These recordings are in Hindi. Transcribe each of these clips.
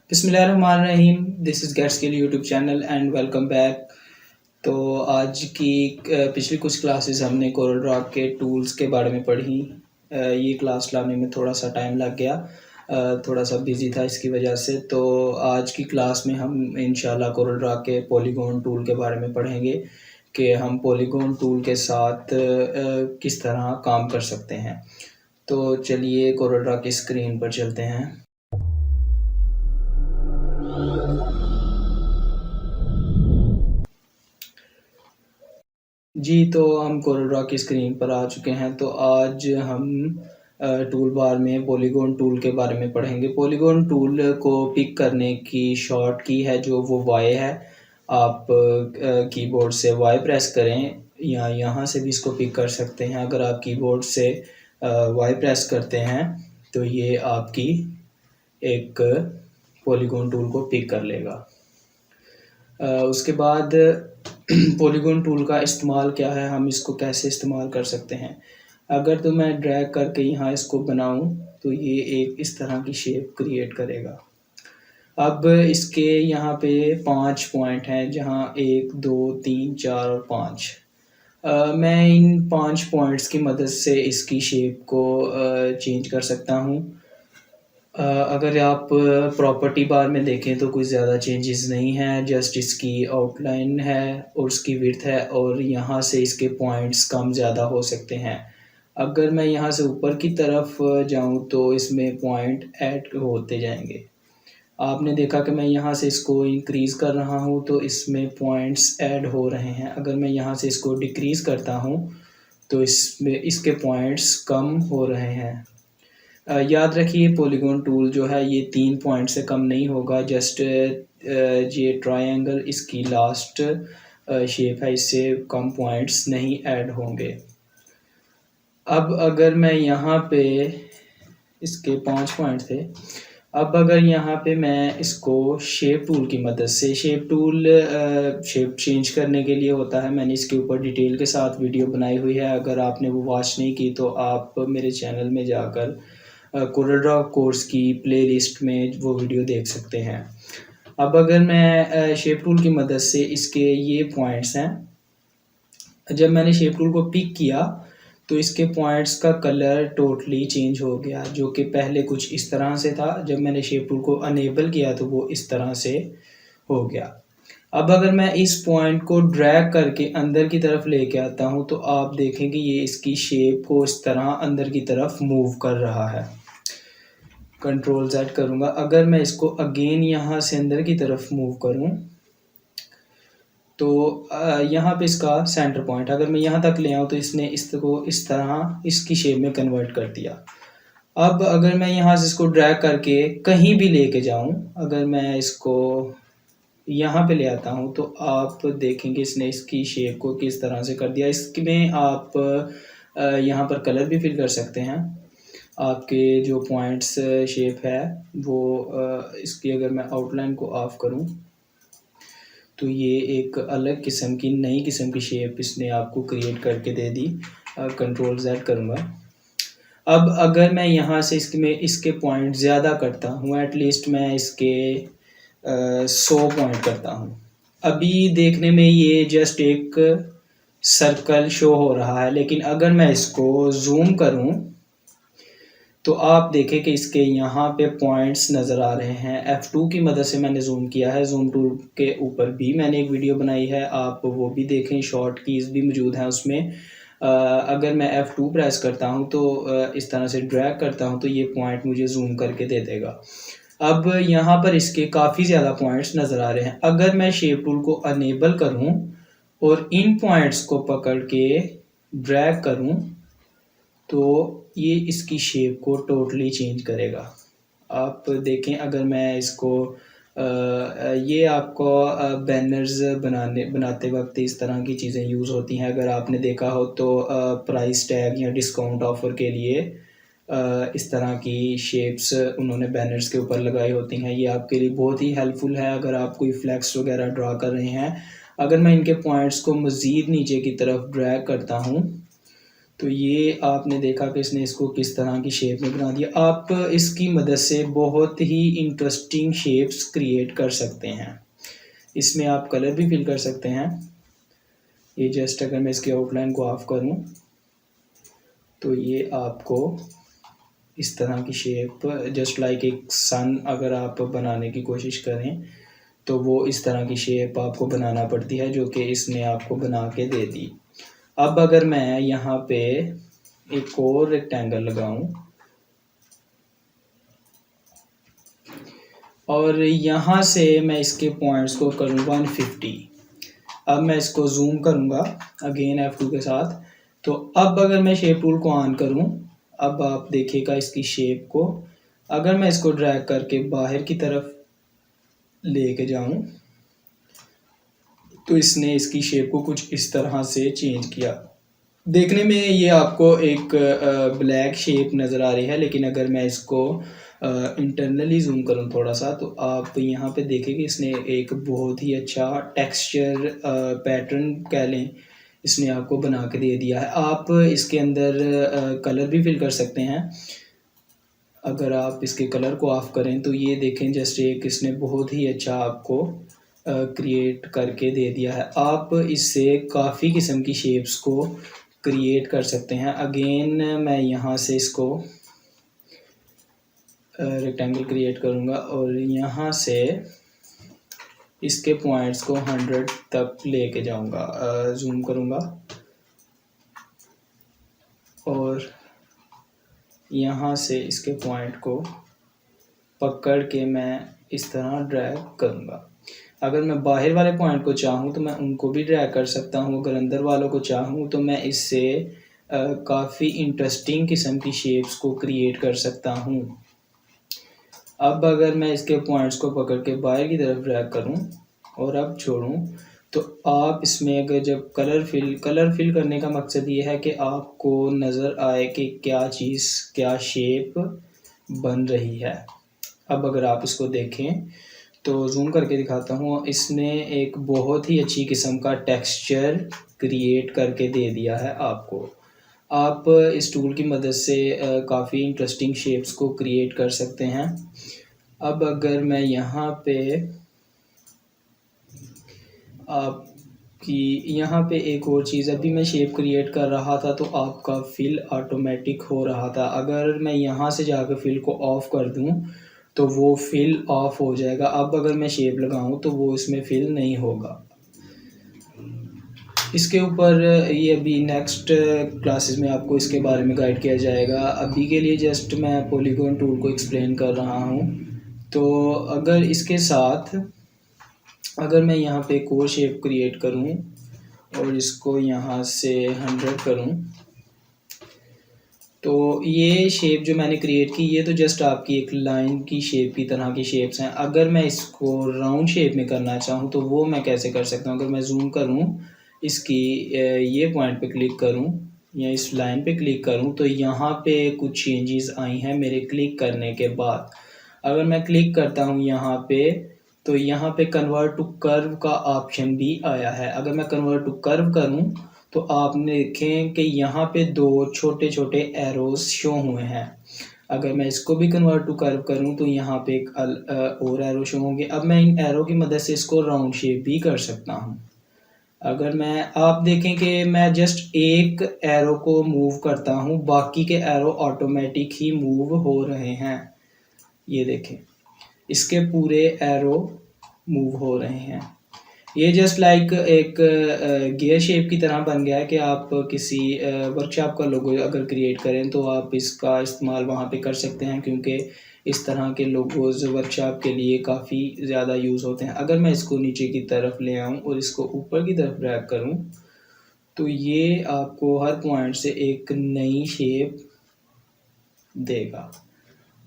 बिस्मिल्लाहिर्रहमानिर्रहीम। This is gate skill YouTube channel and welcome back. तो आज की पिछली कुछ क्लासेस हमने कोरल ड्रॉ के टूल्स के बारे में पढ़ी। ये क्लास लाने में थोड़ा सा टाइम लग गया, थोड़ा सा बिजी था इसकी वजह से। तो आज की क्लास में हम इंशाल्लाह कोरल ड्रॉ के पॉलीगॉन टूल के बारे में पढ़ेंगे कि हम पॉलीगॉन टूल के साथ किस तरह काम कर सकते हैं। तो चलिए कोरल ड्रॉ की स्क्रीन पर चलते हैं। जी, तो हम कोरल ड्रॉ की स्क्रीन पर आ चुके हैं। तो आज हम टूल बार में पॉलीगॉन टूल के बारे में पढ़ेंगे। पॉलीगॉन टूल को पिक करने की शॉर्ट की है जो वो वाई है। आप कीबोर्ड से वाई प्रेस करें या यहाँ से भी इसको पिक कर सकते हैं। अगर आप कीबोर्ड से वाई प्रेस करते हैं तो ये आपकी एक पॉलीगॉन टूल को पिक कर लेगा। उसके बाद पॉलीगॉन टूल का इस्तेमाल क्या है, हम इसको कैसे इस्तेमाल कर सकते हैं। अगर तो मैं ड्रैग करके यहाँ इसको बनाऊँ तो ये एक इस तरह की शेप क्रिएट करेगा। अब इसके यहाँ पे 5 पॉइंट हैं, जहाँ 1 2 3 4 और 5। मैं इन 5 पॉइंट्स की मदद से इसकी शेप को चेंज कर सकता हूँ। अगर आप प्रॉपर्टी बार में देखें तो कुछ ज़्यादा चेंजेस नहीं हैं, जस्ट इसकी आउटलाइन है और उसकी विड्थ है, और यहाँ से इसके पॉइंट्स कम ज़्यादा हो सकते हैं। अगर मैं यहाँ से ऊपर की तरफ जाऊँ तो इसमें पॉइंट ऐड होते जाएंगे। आपने देखा कि मैं यहाँ से इसको इंक्रीज़ कर रहा हूँ तो इसमें पॉइंट्स ऐड हो रहे हैं। अगर मैं यहाँ से इसको डिक्रीज़ करता हूँ तो इसमें इसके पॉइंट्स कम हो रहे हैं। याद रखिए पॉलीगॉन टूल जो है ये 3 पॉइंट से कम नहीं होगा। जस्ट ये ट्रायंगल इसकी लास्ट शेप है, इससे कम पॉइंट्स नहीं ऐड होंगे। अब अगर मैं यहाँ पे इसके 5 पॉइंट थे। अब अगर यहाँ पे मैं इसको शेप टूल की मदद से शेप चेंज करने के लिए होता है। मैंने इसके ऊपर डिटेल के साथ वीडियो बनाई हुई है। अगर आपने वो वॉच नहीं की तो आप मेरे चैनल में जाकर कोरल ड्रॉ कोर्स की प्लेलिस्ट में वो वीडियो देख सकते हैं। अब अगर मैं शेप टूल की मदद से इसके ये पॉइंट्स हैं, जब मैंने शेप टूल को पिक किया तो इसके पॉइंट्स का कलर टोटली चेंज हो गया, जो कि पहले कुछ इस तरह से था। जब मैंने शेप टूल को अनेबल किया तो वो इस तरह से हो गया। अब अगर मैं इस पॉइंट को ड्रैग करके अंदर की तरफ लेके आता हूँ तो आप देखेंगे ये इसकी शेप को इस तरह अंदर की तरफ मूव कर रहा है। कंट्रोल Z करूँगा। अगर मैं इसको अगेन यहाँ से अंदर की तरफ मूव करूँ तो यहाँ पे इसका सेंटर पॉइंट, अगर मैं यहाँ तक ले आऊँ तो इसने इसको इस तरह इसकी शेप में कन्वर्ट कर दिया। अब अगर मैं यहाँ से इसको ड्रैग करके कहीं भी लेके जाऊँ, अगर मैं इसको यहाँ पे ले आता हूँ तो आप देखेंगे इसने इसकी शेप को किस तरह से कर दिया। इसमें आप यहाँ पर कलर भी फिल कर सकते हैं। आपके जो पॉइंट्स शेप है वो इसकी अगर मैं आउटलाइन को ऑफ करूँ तो ये एक अलग किस्म की नई किस्म की शेप इसने आपको क्रिएट करके दे दी। कंट्रोल Z करूँगा। अब अगर मैं यहाँ से इसके पॉइंट ज़्यादा करता हूँ, एटलीस्ट मैं इसके 100 पॉइंट करता हूँ। अभी देखने में ये जस्ट एक सर्कल शो हो रहा है, लेकिन अगर मैं इसको जूम करूँ तो आप देखें कि इसके यहाँ पे पॉइंट्स नज़र आ रहे हैं। F2 की मदद से मैंने जूम किया है। जूम टूल के ऊपर भी मैंने एक वीडियो बनाई है, आप वो भी देखें। शॉर्ट कीज़ भी मौजूद हैं उसमें। अगर मैं F2 प्रेस करता हूँ तो इस तरह से ड्रैग करता हूँ तो ये पॉइंट मुझे जूम करके दे देगा। अब यहाँ पर इसके काफ़ी ज़्यादा पॉइंट्स नज़र आ रहे हैं। अगर मैं शेप टूल को अनेबल करूँ और इन पॉइंट्स को पकड़ के ड्रैग करूँ तो ये इसकी शेप को टोटली चेंज करेगा। आप देखें, अगर मैं इसको ये आपको बैनर्स बनाते वक्त इस तरह की चीज़ें यूज़ होती हैं। अगर आपने देखा हो तो प्राइस टैग या डिस्काउंट ऑफ़र के लिए इस तरह की शेप्स उन्होंने बैनर्स के ऊपर लगाई होती हैं। ये आपके लिए बहुत ही हेल्पफुल है अगर आप कोई फ्लैक्स वगैरह ड्रा कर रहे हैं। अगर मैं इनके पॉइंट्स को मज़ीद नीचे की तरफ ड्रैग करता हूँ तो ये आपने देखा कि इसने इसको किस तरह की शेप में बना दिया। आप इसकी मदद से बहुत ही इंटरेस्टिंग शेप्स क्रिएट कर सकते हैं। इसमें आप कलर भी फिल कर सकते हैं। ये जस्ट अगर मैं इसके आउटलाइन को ऑफ करूं तो ये आपको इस तरह की शेप, जस्ट लाइक एक सन अगर आप बनाने की कोशिश करें तो वो इस तरह की शेप आपको बनाना पड़ती है, जो कि इसने आपको बना के दे दी। अब अगर मैं यहाँ पे एक और रेक्टेंगल लगाऊं और यहाँ से मैं इसके पॉइंट्स को करूँ 150, अब मैं इसको जूम करूँगा अगेन F2 के साथ। तो अब अगर मैं शेप टूल को ऑन करूँ, अब आप देखिएगा इसकी शेप को। अगर मैं इसको ड्रैग करके बाहर की तरफ लेके जाऊँ तो इसने इसकी शेप को कुछ इस तरह से चेंज किया। देखने में ये आपको एक ब्लैक शेप नज़र आ रही है, लेकिन अगर मैं इसको इंटरनली जूम करूँ थोड़ा सा तो आप यहाँ पे देखें कि इसने एक बहुत ही अच्छा टेक्सचर पैटर्न कह लें, इसने आपको बना के दे दिया है। आप इसके अंदर कलर भी फिल कर सकते हैं। अगर आप इसके कलर को ऑफ करें तो ये देखें जस्ट एक इसने बहुत ही अच्छा आपको क्रिएट करके दे दिया है। आप इससे काफ़ी किस्म की शेप्स को क्रिएट कर सकते हैं। अगेन मैं यहाँ से इसको रेक्टेंगल क्रिएट करूँगा और यहाँ से इसके पॉइंट्स को 100 तक लेके जाऊँगा, जूम करूँगा और यहाँ से इसके पॉइंट को पकड़ के मैं इस तरह ड्रैग करूँगा। अगर मैं बाहर वाले पॉइंट को चाहूँ तो मैं उनको भी ड्रैग कर सकता हूँ। अगर अंदर वालों को चाहूँ तो मैं इससे काफ़ी इंटरेस्टिंग किस्म की शेप्स को क्रिएट कर सकता हूँ। अब अगर मैं इसके पॉइंट्स को पकड़ के बाहर की तरफ ड्रैग करूँ और अब छोड़ूँ तो आप इसमें अगर जब कलर फिल करने का मकसद ये है कि आपको नज़र आए कि क्या चीज़, क्या शेप बन रही है। अब अगर आप इसको देखें तो जूम करके दिखाता हूँ, इसने एक बहुत ही अच्छी किस्म का टेक्सचर क्रिएट करके दे दिया है आपको। आप इस टूल की मदद से काफ़ी इंटरेस्टिंग शेप्स को क्रिएट कर सकते हैं। अब अगर मैं यहाँ पे यहाँ पे एक और चीज़, अभी मैं शेप क्रिएट कर रहा था तो आपका फिल ऑटोमेटिक हो रहा था। अगर मैं यहाँ से जाकर फिल को ऑफ़ कर दूँ तो वो फिल ऑफ हो जाएगा। अब अगर मैं शेप लगाऊँ तो वो इसमें फिल नहीं होगा। इसके ऊपर ये अभी नेक्स्ट क्लासेस में आपको इसके बारे में गाइड किया जाएगा। अभी के लिए जस्ट मैं पॉलीगॉन टूल को एक्सप्लेन कर रहा हूँ। तो अगर इसके साथ अगर मैं यहाँ पे एक और शेप क्रिएट करूँ और इसको यहाँ से 100 करूँ तो ये शेप जो मैंने क्रिएट की ये तो जस्ट आपकी एक लाइन की शेप की तरह की शेप्स हैं। अगर मैं इसको राउंड शेप में करना चाहूँ तो वो मैं कैसे कर सकता हूँ। अगर मैं जूम करूँ इसकी ये पॉइंट पे क्लिक करूँ या इस लाइन पे क्लिक करूँ तो यहाँ पे कुछ चेंजेस आई हैं मेरे क्लिक करने के बाद। अगर मैं क्लिक करता हूँ यहाँ पे तो यहाँ पे कन्वर्ट टू कर्व का ऑप्शन भी आया है। अगर मैं कन्वर्ट टू कर्व करूँ तो आपने देखें कि यहाँ पे दो छोटे छोटे एरोज शो हुए हैं। अगर मैं इसको भी कन्वर्ट टू कर्व करूँ तो यहाँ पे एक और एरो शो होंगे। अब मैं इन एरो की मदद से इसको राउंड शेप भी कर सकता हूँ। अगर मैं आप देखें कि मैं जस्ट एक एरो को मूव करता हूँ, बाकी के एरो ऑटोमेटिक ही मूव हो रहे हैं। ये देखें इसके पूरे एरो मूव हो रहे हैं। ये जस्ट लाइक एक गियर शेप की तरह बन गया है कि आप किसी वर्कशॉप का लोगो अगर क्रिएट करें तो आप इसका इस्तेमाल वहाँ पे कर सकते हैं, क्योंकि इस तरह के लोगोज वर्कशॉप के लिए काफ़ी ज़्यादा यूज़ होते हैं। अगर मैं इसको नीचे की तरफ ले आऊँ और इसको ऊपर की तरफ ड्रैग करूँ तो ये आपको हर पॉइंट से एक नई शेप देगा।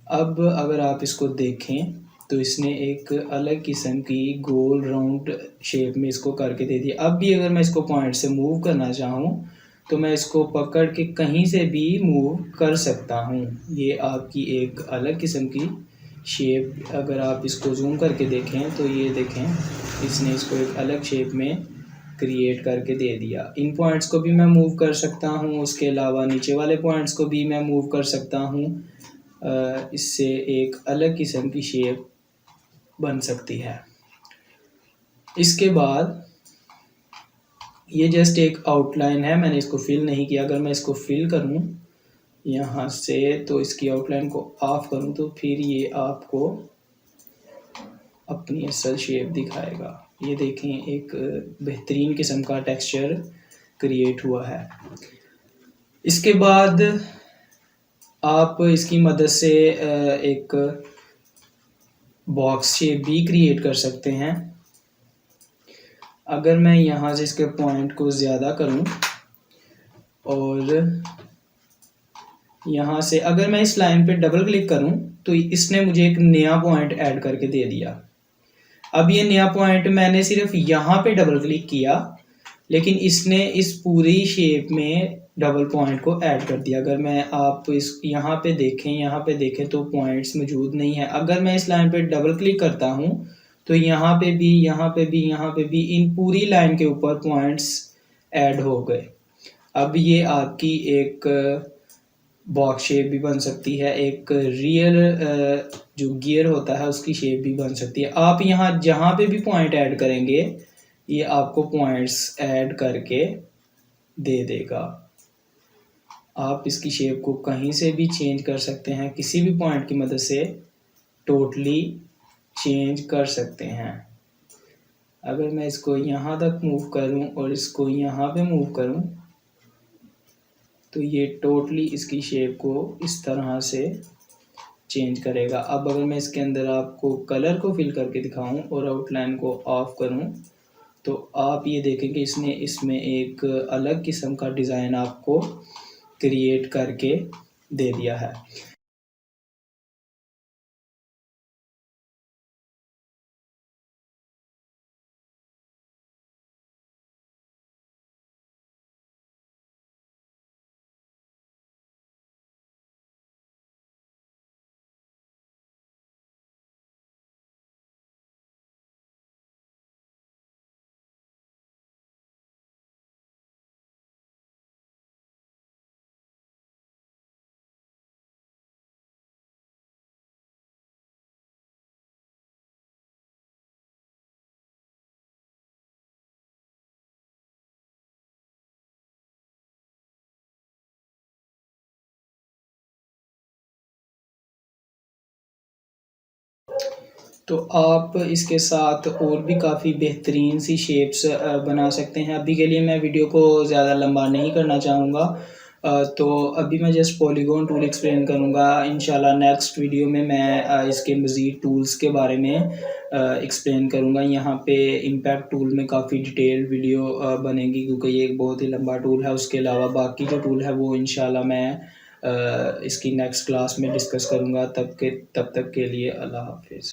अब अगर आप इसको देखें तो इसने एक अलग किस्म की गोल राउंड शेप में इसको करके दे दिया। अब भी अगर मैं इसको पॉइंट से मूव करना चाहूँ तो मैं इसको पकड़ के कहीं से भी मूव कर सकता हूँ। ये आपकी एक अलग किस्म की शेप, अगर आप इसको जूम करके देखें तो ये देखें इसने इसको एक अलग शेप में क्रिएट करके दे दिया। इन पॉइंट्स को भी मैं मूव कर सकता हूँ, उसके अलावा नीचे वाले पॉइंट्स को भी मैं मूव कर सकता हूँ। इससे एक अलग किस्म की शेप बन सकती है। इसके बाद ये जस्ट एक आउटलाइन है, मैंने इसको फिल नहीं किया। अगर मैं इसको फिल करूँ यहाँ से तो इसकी आउटलाइन को ऑफ करूँ तो फिर ये आपको अपनी असल शेप दिखाएगा। ये देखें, एक बेहतरीन किस्म का टेक्सचर क्रिएट हुआ है। इसके बाद आप इसकी मदद से एक बॉक्स शेप भी क्रिएट कर सकते हैं। अगर मैं यहाँ से इसके पॉइंट को ज़्यादा करूँ और यहाँ से अगर मैं इस लाइन पे डबल क्लिक करूँ तो इसने मुझे एक नया पॉइंट ऐड करके दे दिया। अब ये नया पॉइंट मैंने सिर्फ यहाँ पे डबल क्लिक किया, लेकिन इसने इस पूरी शेप में डबल पॉइंट को ऐड कर दिया। अगर मैं आप इस यहाँ पे देखें तो पॉइंट्स मौजूद नहीं है। अगर मैं इस लाइन पे डबल क्लिक करता हूँ तो यहाँ पे भी इन पूरी लाइन के ऊपर पॉइंट्स ऐड हो गए। अब ये आपकी एक बॉक्स शेप भी बन सकती है, एक रियल जो गियर होता है उसकी शेप भी बन सकती है। आप यहाँ जहाँ पे भी पॉइंट ऐड करेंगे ये आपको पॉइंट्स ऐड करके दे देगा। आप इसकी शेप को कहीं से भी चेंज कर सकते हैं, किसी भी पॉइंट की मदद से टोटली चेंज कर सकते हैं। अगर मैं इसको यहाँ तक मूव करूँ और इसको यहाँ पे मूव करूँ तो ये टोटली इसकी शेप को इस तरह से चेंज करेगा। अब अगर मैं इसके अंदर आपको कलर को फिल करके दिखाऊं और आउटलाइन को ऑफ करूं तो आप ये देखें कि इसने इसमें एक अलग किस्म का डिज़ाइन आपको क्रिएट करके दे दिया है। तो आप इसके साथ और भी काफ़ी बेहतरीन सी शेप्स बना सकते हैं। अभी के लिए मैं वीडियो को ज़्यादा लंबा नहीं करना चाहूँगा, तो अभी मैं जस्ट पॉलीगॉन टूल एक्सप्लेन करूँगा। इंशाल्लाह नेक्स्ट वीडियो में मैं इसके मज़ीद टूल्स के बारे में एक्सप्लेन करूँगा। यहाँ पे इम्पैक्ट टूल में काफ़ी डिटेल वीडियो बनेगी क्योंकि ये एक बहुत ही लंबा टूल है। उसके अलावा बाकी जो टूल है वो इंशाल्लाह मैं इसकी नेक्स्ट क्लास में डिस्कस करूँगा। तब तक के लिए अल्लाह हाफिज़।